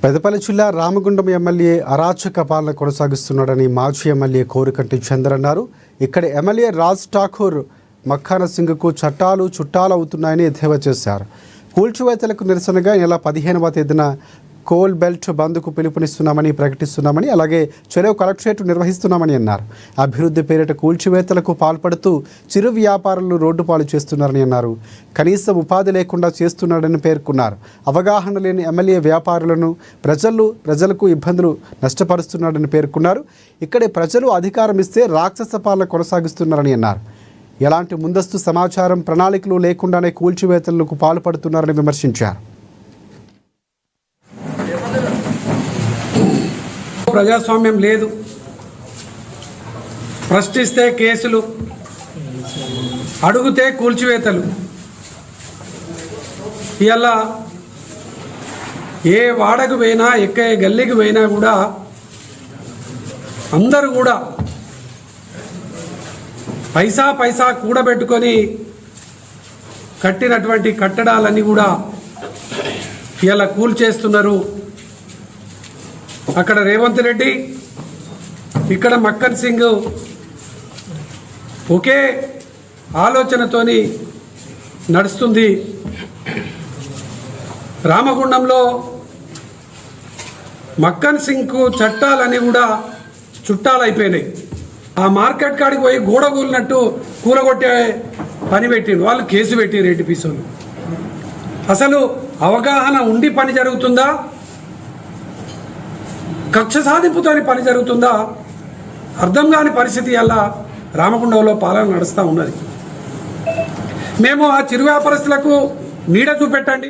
పెదపల్లి జిల్లా రామగుండం ఎమ్మెల్యే అరాచక పాలన కొనసాగిస్తున్నాడని మాజీ ఎమ్మెల్యే కోరికంటి చందర్ అన్నారు. ఇక్కడ ఎమ్మెల్యే రాజ్ ఠాకూర్ మక్కాన సింగ్కు చట్టాలు చుట్టాలవుతున్నాయని ఎద్దేవా చేశారు. కూల్చివేతలకు నిరసనగా నెల 15వ తేదీన కోల్ బెల్ట్ బంద్కు పిలుపునిస్తున్నామని ప్రకటిస్తున్నామని, అలాగే చెలో కలెక్టరేట్ నిర్వహిస్తున్నామని అన్నారు. అభివృద్ధి పేరిట కూల్చివేతలకు పాల్పడుతూ చిరు వ్యాపారులను రోడ్డుపాలు చేస్తున్నారని అన్నారు. కనీసం ఉపాధి లేకుండా చేస్తున్నాడని పేర్కొన్నారు. అవగాహన లేని ఎమ్మెల్యే వ్యాపారులను ప్రజలకు ఇబ్బందులు నష్టపరుస్తున్నాడని పేర్కొన్నారు. ఇక్కడి ప్రజలు అధికారం ఇస్తే రాక్షస పాలన కొనసాగిస్తున్నారని అన్నారు. ఎలాంటి ముందస్తు సమాచారం ప్రణాళికలు లేకుండానే కూల్చివేతలకు పాల్పడుతున్నారని విమర్శించారు. ప్రజాస్వామ్యం లేదు. ప్రశ్నిస్తే కేసులు, అడుగుతే కూల్చివేతలు. ఇలా ఏ వాడకు పోయినా, ఎక్కే గల్లీకి పోయినా కూడా అందరూ కూడా పైసా కూడబెట్టుకొని కట్టినటువంటి కట్టడాలన్నీ కూడా ఇలా కూల్చేస్తున్నారు. అక్కడ రేవంత్ రెడ్డి, ఇక్కడ మక్కన్ సింగ్ ఒకే ఆలోచనతోని నడుస్తుంది. రామగుండంలో మక్కన్ సింగ్కు చట్టాలన్నీ కూడా చుట్టాలైపోయినాయి. ఆ మార్కెట్ కాడికి పోయి గోడ కూలినట్టు కూరగొట్టే పని పెట్టిండు. వాళ్ళు కేసు పెట్టిరు ఏటీపీసీలు. అసలు అవగాహన ఉండి పని జరుగుతుందా, కక్ష సాధింపుతో పని జరుగుతుందా అర్థం కాని పరిస్థితి అలా రామగుండంలో పాలన నడుస్తూ ఉన్నది. మేము ఆ చిరు వ్యాపారస్తులకు నీడ చూపెట్టండి.